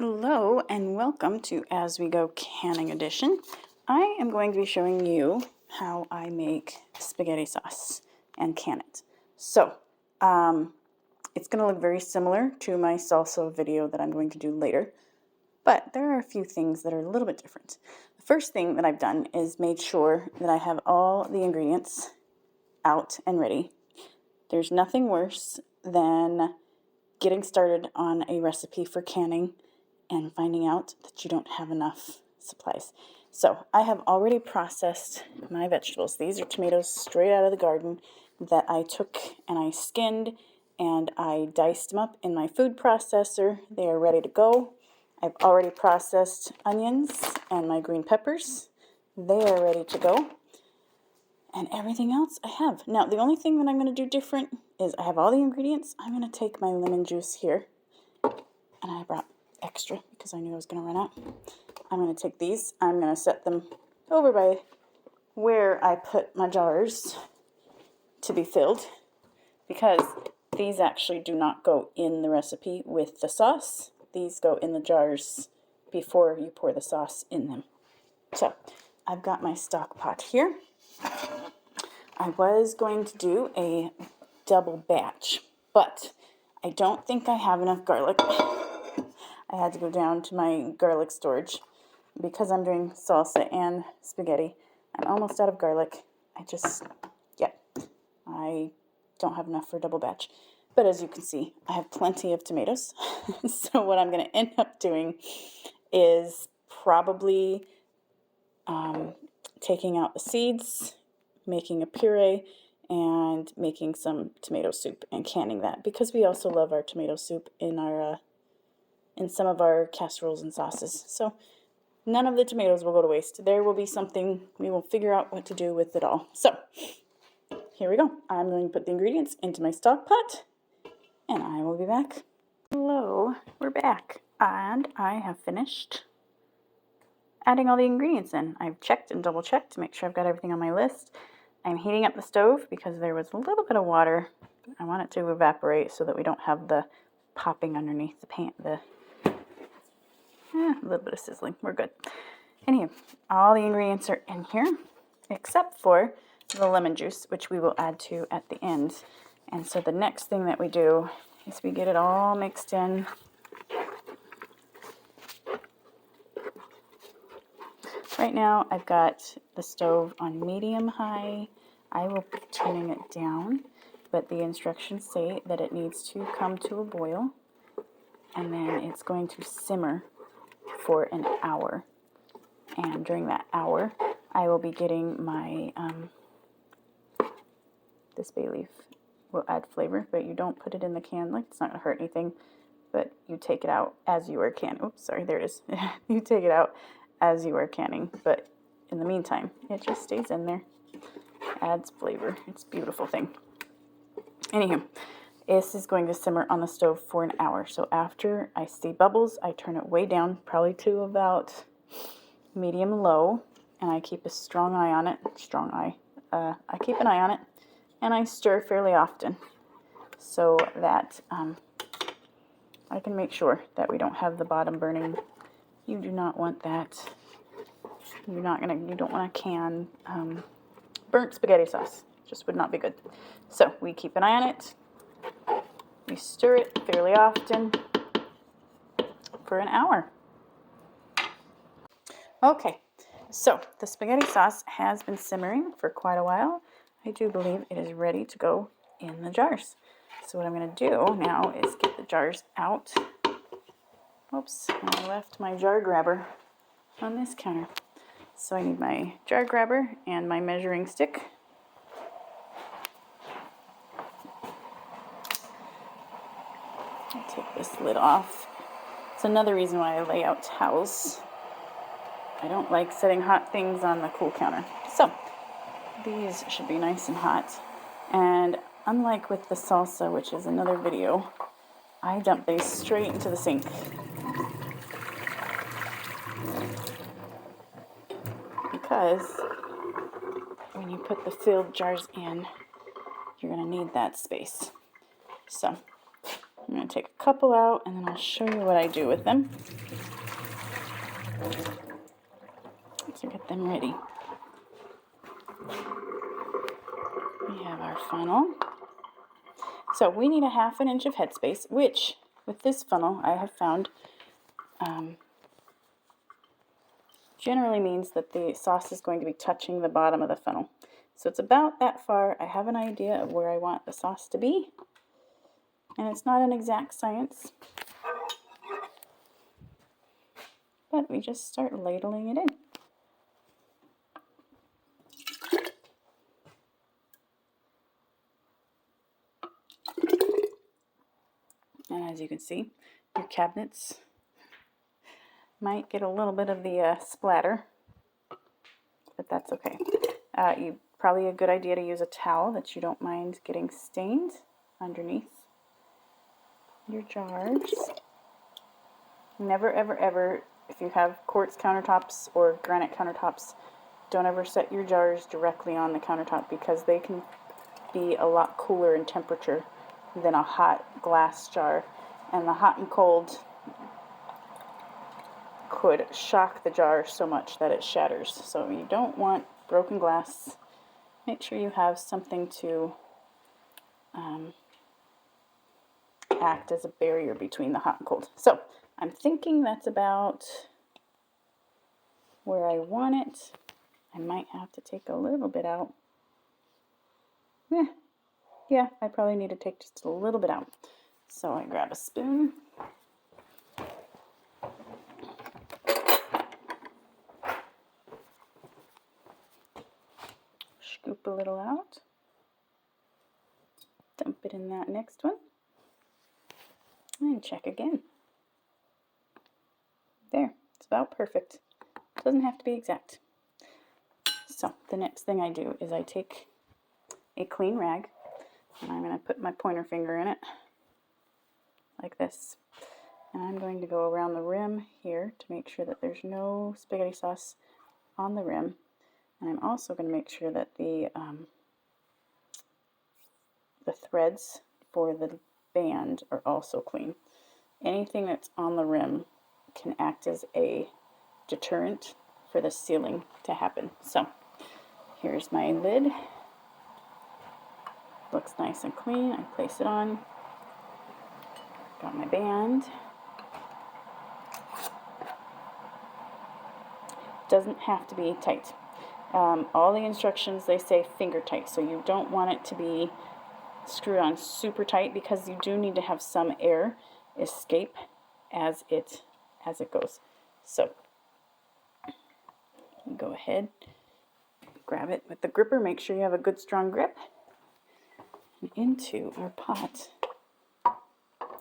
Hello and welcome to As We Go Canning Edition. I am going to be showing you how I make spaghetti sauce and can it. So, it's going to look very similar to my salsa video that I'm going to do later, but there are a few things that are a little bit different. The first thing that I've done is made sure that I have all the ingredients out and ready. There's nothing worse than getting started on a recipe for canning and finding out that you don't have enough supplies. So I have already processed my vegetables. These are tomatoes straight out of the garden that I took and I skinned and I diced them up in my food processor. They are ready to go. I've already processed onions and my green peppers. They are ready to go. And everything else I have. Now, the only thing that I'm going to do different is I have all the ingredients. I'm going to take my lemon juice here. And I brought extra because I knew I was going to run out. I'm going to take these. I'm going to set them over by where I put my jars to be filled, because these actually do not go in the recipe with the sauce. These go in the jars before you pour the sauce in them. So I've got my stock pot here. I was going to do a double batch, but I don't think I have enough garlic. I had to go down to my garlic storage because I'm doing salsa and spaghetti. I'm almost out of garlic. I don't have enough for a double batch. But as you can see, I have plenty of tomatoes. So what I'm going to end up doing is probably taking out the seeds, making a puree, and making some tomato soup and canning that, because we also love our tomato soup in our in some of our casseroles and sauces. So none of the tomatoes will go to waste. There will be something, we will figure out what to do with it all. So here we go. I'm going to put the ingredients into my stock pot and I will be back. Hello, we're back. And I have finished adding all the ingredients in. I've checked and double checked to make sure I've got everything on my list. I'm heating up the stove because there was a little bit of water. I want it to evaporate so that we don't have the popping underneath the pan. A little bit of sizzling. We're good. Anywho, all the ingredients are in here except for the lemon juice, which we will add to at the end. And so the next thing that we do is we get it all mixed in. Right now I've got the stove on medium high. I will be turning it down, but the instructions say that it needs to come to a boil and then it's going to simmer for an hour. And during that hour I will be getting my this bay leaf will add flavor, but you don't put it in the can. Like, it's not going to hurt anything, but you take it out as you are canning. Oops, sorry, there it is. You take it out as you are canning, but in the meantime, it just stays in there. Adds flavor. It's a beautiful thing. Anywho, this is going to simmer on the stove for an hour. So after I see bubbles, I turn it way down, probably to about medium low, and I keep a strong eye on it. I keep an eye on it, and I stir fairly often so that I can make sure that we don't have the bottom burning. You do not want that. You don't want to can burnt spaghetti sauce. Just would not be good. So we keep an eye on it. We stir it fairly often for an hour. Okay, so the spaghetti sauce has been simmering for quite a while. I do believe it is ready to go in the jars. So what I'm going to do now is get the jars out. Oops, I left my jar grabber on this counter. So I need my jar grabber and my measuring stick. I'll take this lid off. It's another reason why I lay out towels. I don't like setting hot things on the cool counter. So these should be nice and hot. And unlike with the salsa, which is another video, I dump these straight into the sink. Because when you put the filled jars in, you're going to need that space. So I'm going to take a couple out, and then I'll show you what I do with them to get them ready. We have our funnel. So we need a 1/2 inch of headspace, which with this funnel I have found generally means that the sauce is going to be touching the bottom of the funnel. So it's about that far. I have an idea of where I want the sauce to be, and it's not an exact science, but we just start ladling it in. And as you can see, your cabinets might get a little bit of the splatter, but that's okay. Probably a good idea to use a towel that you don't mind getting stained underneath your jars. Never, ever, ever, if you have quartz countertops or granite countertops, don't ever set your jars directly on the countertop, because they can be a lot cooler in temperature than a hot glass jar, and the hot and cold could shock the jar so much that it shatters. So you don't want broken glass. Make sure you have something to act as a barrier between the hot and cold. So I'm thinking that's about where I want it. I might have to take a little bit out. Yeah, I probably need to take just a little bit out. So I grab a spoon. Scoop a little out. Dump it in that next one. And check again. There, it's about perfect. Doesn't have to be exact. So the next thing I do is I take a clean rag, and I'm going to put my pointer finger in it like this, and I'm going to go around the rim here to make sure that there's no spaghetti sauce on the rim, and I'm also going to make sure that the threads for the band are also clean. Anything that's on the rim can act as a deterrent for the sealing to happen. So here's my lid. Looks nice and clean. I place it on. Got my band. Doesn't have to be tight. All the instructions, they say finger tight, so you don't want it to be screwed on super tight, because you do need to have some air escape as it goes. So go ahead, grab it with the gripper. Make sure you have a good strong grip, and into our pot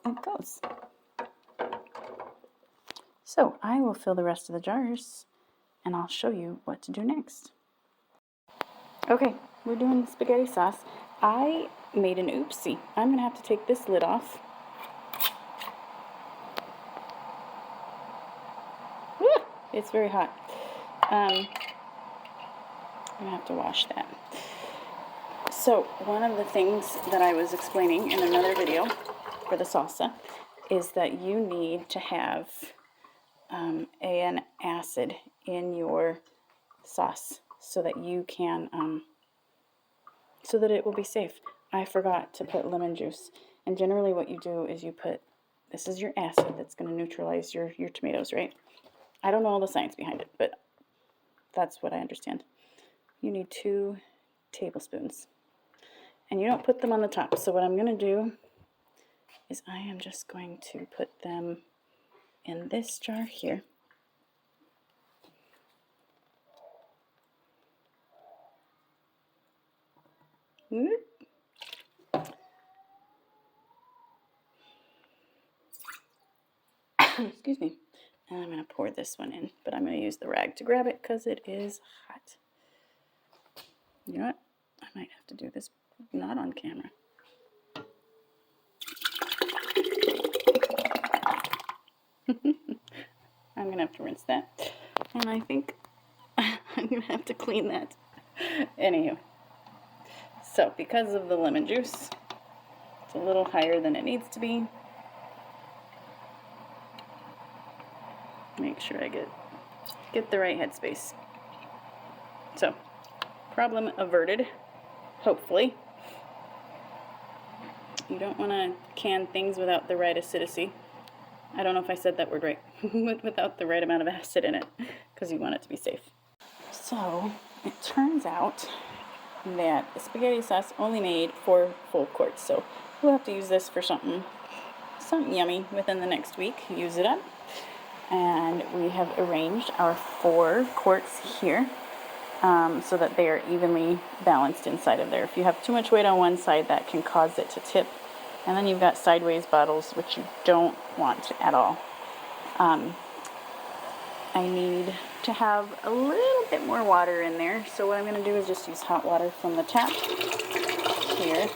it goes. So I will fill the rest of the jars, and I'll show you what to do next. Okay, we're doing the spaghetti sauce. I made an oopsie. I'm going to have to take this lid off. Woo! It's very hot. I'm going to have to wash that. So one of the things that I was explaining in another video for the salsa is that you need to have an acid in your sauce so that you can, so that it will be safe. I forgot to put lemon juice, and generally what you do is you put, this is your acid that's going to neutralize your tomatoes, right? I don't know all the science behind it, but that's what I understand. You need 2 tablespoons, and you don't put them on the top. So what I'm going to do is I am just going to put them in this jar here. Excuse me. And I'm going to pour this one in, but I'm going to use the rag to grab it because it is hot. You know what? I might have to do this not on camera. I'm going to have to rinse that. And I think I'm going to have to clean that. Anywho. So because of the lemon juice, it's a little higher than it needs to be. Make sure I get the right headspace. So, problem averted, hopefully. You don't want to can things without the right acidity. I don't know if I said that word right. Without the right amount of acid in it, because you want it to be safe. So, it turns out that the spaghetti sauce only made 4 full quarts. So, we'll have to use this for something yummy within the next week. Use it up. And we have arranged our 4 quarts here so that they are evenly balanced inside of there. If you have too much weight on one side, that can cause it to tip. And then you've got sideways bottles, which you don't want at all. I need to have a little bit more water in there. So what I'm going to do is just use hot water from the tap here.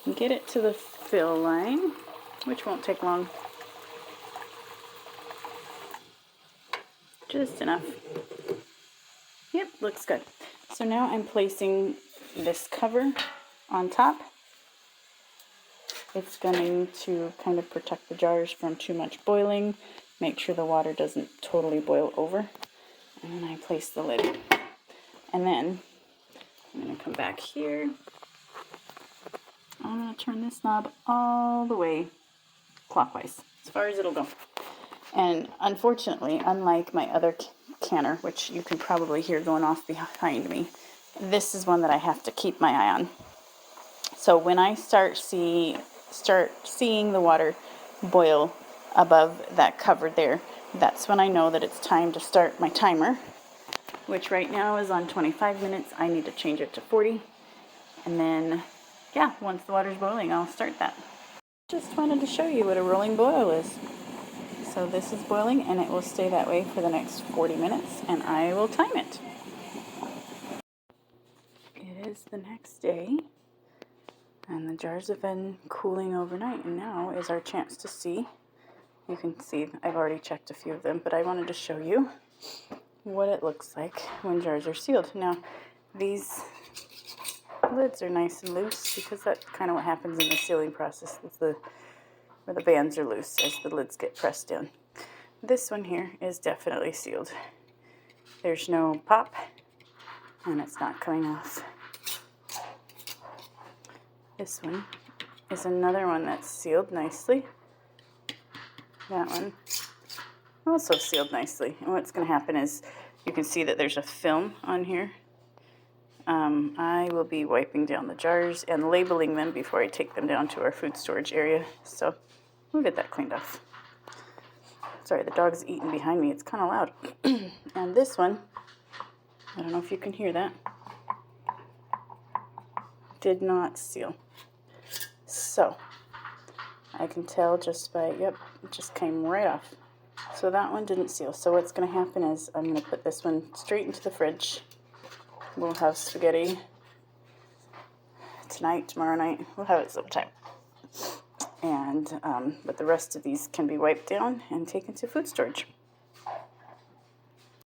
And get it to the fill line, which won't take long. Just enough. Yep, looks good. So now I'm placing this cover on top. It's going to kind of protect the jars from too much boiling, make sure the water doesn't totally boil over. And then I place the lid. And then I'm going to come back here. I'm going to turn this knob all the way clockwise, as far as it'll go. And unfortunately, unlike my other canner, which you can probably hear going off behind me, this is one that I have to keep my eye on. So when I start seeing the water boil above that cover there, that's when I know that it's time to start my timer, which right now is on 25 minutes. I need to change it to 40. And then, yeah, once the water's boiling, I'll start that. Just wanted to show you what a rolling boil is. So this is boiling, and it will stay that way for the next 40 minutes, and I will time it. It is the next day, and the jars have been cooling overnight, and now is our chance to see. You can see I've already checked a few of them, but I wanted to show you what it looks like when jars are sealed. Now, these lids are nice and loose because that's kind of what happens in the sealing process where the bands are loose as the lids get pressed down. This one here is definitely sealed. There's no pop, and it's not coming off. This one is another one that's sealed nicely. That one also sealed nicely. And what's going to happen is you can see that there's a film on here. I will be wiping down the jars and labeling them before I take them down to our food storage area. So we'll get that cleaned off. Sorry, the dog's eating behind me. It's kind of loud. And this one, I don't know if you can hear that, did not seal. So I can tell just by, yep, it just came right off. So that one didn't seal. So what's going to happen is I'm going to put this one straight into the fridge. We'll have spaghetti tonight, tomorrow night. We'll have it sometime. And but the rest of these can be wiped down and taken to food storage.